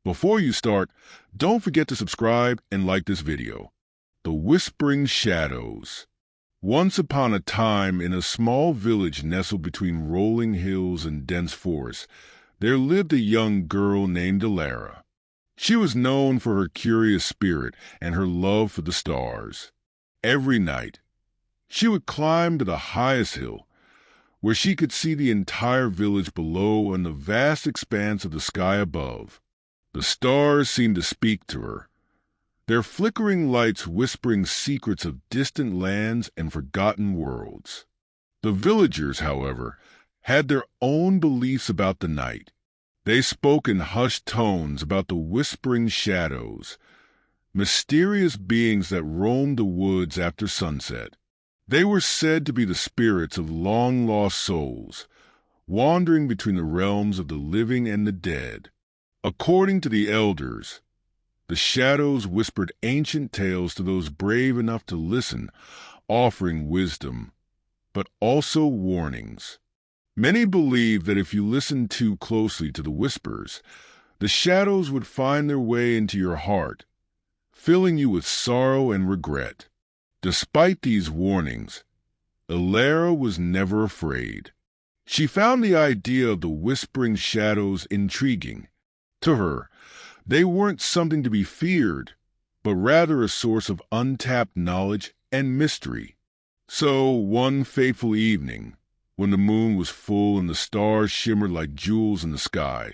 Before you start, don't forget to subscribe and like this video. The Whispering Shadows. Once upon a time, in a small village nestled between rolling hills and dense forests, there lived a young girl named Alara. She was known for her curious spirit and her love for the stars. Every night, she would climb to the highest hill, where she could see the entire village below and the vast expanse of the sky above. The stars seemed to speak to her, their flickering lights whispering secrets of distant lands and forgotten worlds. The villagers, however, had their own beliefs about the night. They spoke in hushed tones about the whispering shadows, mysterious beings that roamed the woods after sunset. They were said to be the spirits of long-lost souls, wandering between the realms of the living and the dead. According to the elders, the shadows whispered ancient tales to those brave enough to listen, offering wisdom, but also warnings. Many believed that if you listened too closely to the whispers, the shadows would find their way into your heart, filling you with sorrow and regret. Despite these warnings, Alara was never afraid. She found the idea of the whispering shadows intriguing. To her, they weren't something to be feared, but rather a source of untapped knowledge and mystery. So, one fateful evening, when the moon was full and the stars shimmered like jewels in the sky,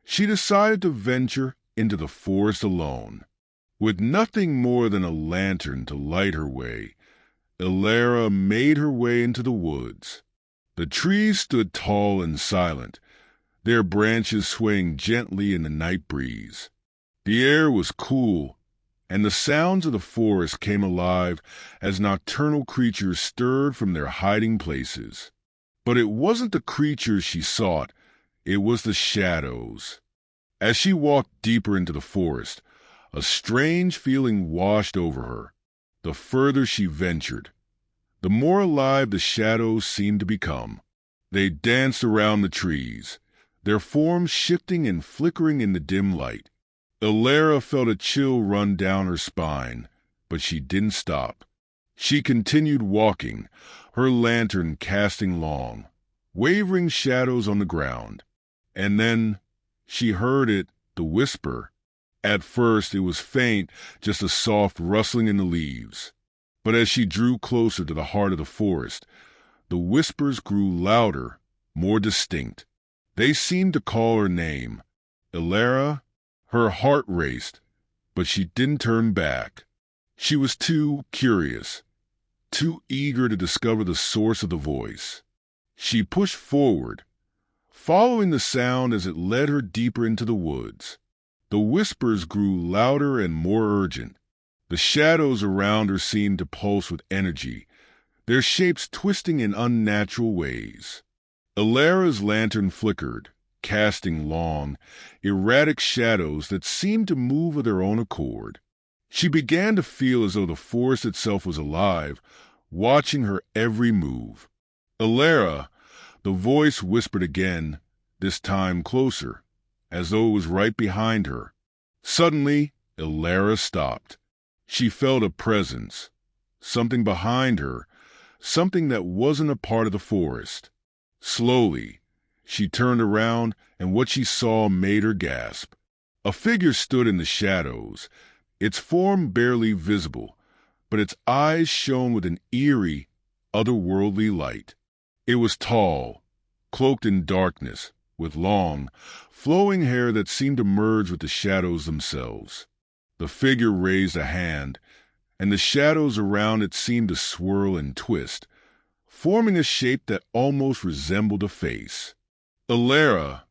she decided to venture into the forest alone. With nothing more than a lantern to light her way, Alara made her way into the woods. The trees stood tall and silent, their branches swaying gently in the night breeze. The air was cool, and the sounds of the forest came alive as nocturnal creatures stirred from their hiding places. But it wasn't the creatures she sought, it was the shadows. As she walked deeper into the forest, a strange feeling washed over her. The further she ventured, the more alive the shadows seemed to become. They danced around the trees, their forms shifting and flickering in the dim light. Alara felt a chill run down her spine, but she didn't stop. She continued walking, her lantern casting long, wavering shadows on the ground. And then she heard it, the whisper. At first it was faint, just a soft rustling in the leaves. But as she drew closer to the heart of the forest, the whispers grew louder, more distinct. They seemed to call her name. Alara. Her heart raced, but she didn't turn back. She was too curious, too eager to discover the source of the voice. She pushed forward, following the sound as it led her deeper into the woods. The whispers grew louder and more urgent. The shadows around her seemed to pulse with energy, their shapes twisting in unnatural ways. Alara's lantern flickered, casting long, erratic shadows that seemed to move of their own accord. She began to feel as though the forest itself was alive, watching her every move. Alara, the voice whispered again, this time closer, as though it was right behind her. Suddenly, Alara stopped. She felt a presence, something behind her, something that wasn't a part of the forest. Slowly, she turned around, and what she saw made her gasp. A figure stood in the shadows, its form barely visible, but its eyes shone with an eerie, otherworldly light. It was tall, cloaked in darkness, with long, flowing hair that seemed to merge with the shadows themselves. The figure raised a hand, and the shadows around it seemed to swirl and twist, forming a shape that almost resembled a face. Alara,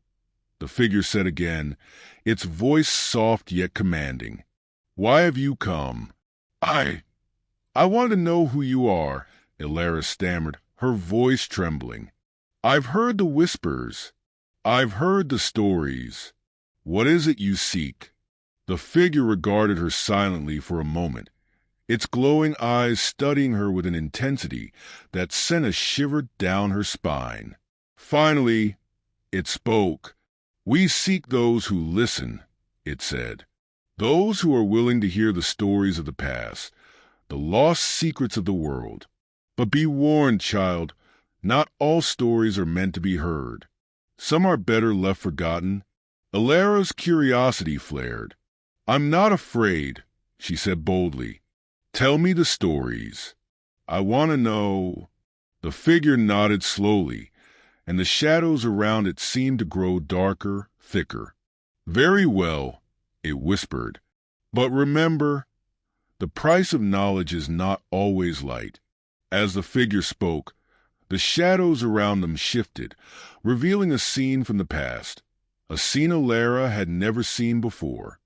the figure said again, its voice soft yet commanding. Why have you come? I want to know who you are, Alara stammered, her voice trembling. I've heard the whispers. I've heard the stories. What is it you seek? The figure regarded her silently for a moment, its glowing eyes studying her with an intensity that sent a shiver down her spine. Finally, it spoke. We seek those who listen, it said. Those who are willing to hear the stories of the past, the lost secrets of the world. But be warned, child, not all stories are meant to be heard. Some are better left forgotten. Alara's curiosity flared. I'm not afraid, she said boldly. Tell me the stories. I want to know. The figure nodded slowly, and the shadows around it seemed to grow darker, thicker. Very well, it whispered. But remember, the price of knowledge is not always light. As the figure spoke, the shadows around them shifted, revealing a scene from the past, a scene Alara had never seen before.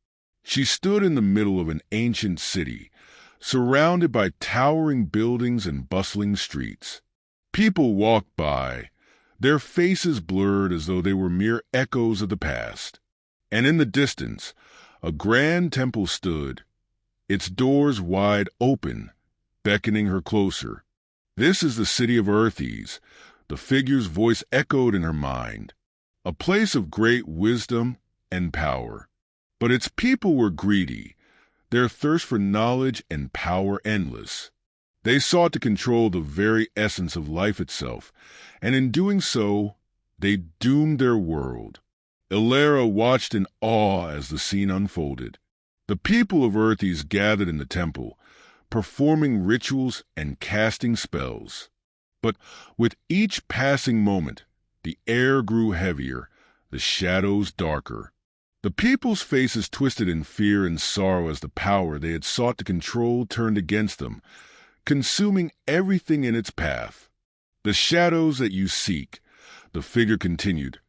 She stood in the middle of an ancient city, surrounded by towering buildings and bustling streets. People walked by, their faces blurred as though they were mere echoes of the past. And in the distance, a grand temple stood, its doors wide open, beckoning her closer. This is the city of Earthes, the figure's voice echoed in her mind, a place of great wisdom and power. But its people were greedy, their thirst for knowledge and power endless. They sought to control the very essence of life itself, and in doing so, they doomed their world. Alara watched in awe as the scene unfolded. The people of Earthes gathered in the temple, performing rituals and casting spells. But with each passing moment, the air grew heavier, the shadows darker. The people's faces twisted in fear and sorrow as the power they had sought to control turned against them, consuming everything in its path. The shadows that you seek, the figure continued,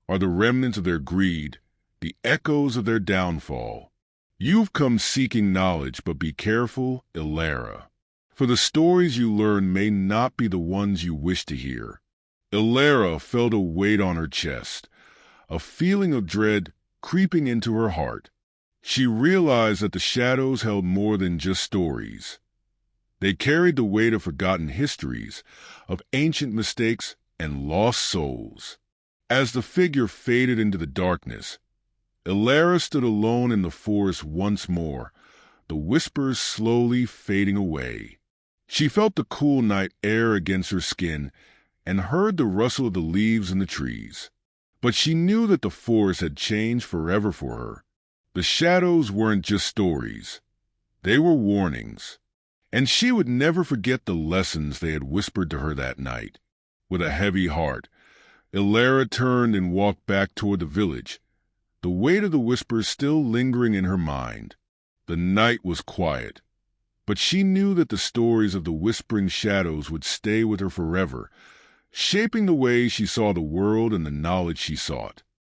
are the remnants of their greed, the echoes of their downfall. You've come seeking knowledge, but be careful, Alara, for the stories you learn may not be the ones you wish to hear. Alara felt a weight on her chest, a feeling of dread creeping into her heart. She realized that the shadows held more than just stories. They carried the weight of forgotten histories, of ancient mistakes and lost souls. As the figure faded into the darkness, Alara stood alone in the forest once more, the whispers slowly fading away. She felt the cool night air against her skin and heard the rustle of the leaves in the trees. But she knew that the forest had changed forever for her. The shadows weren't just stories. They were warnings. And she would never forget the lessons they had whispered to her that night. With a heavy heart, Alara turned and walked back toward the village, the weight of the whispers still lingering in her mind. The night was quiet, but she knew that the stories of the whispering shadows would stay with her forever, shaping the way she saw the world and the knowledge she sought.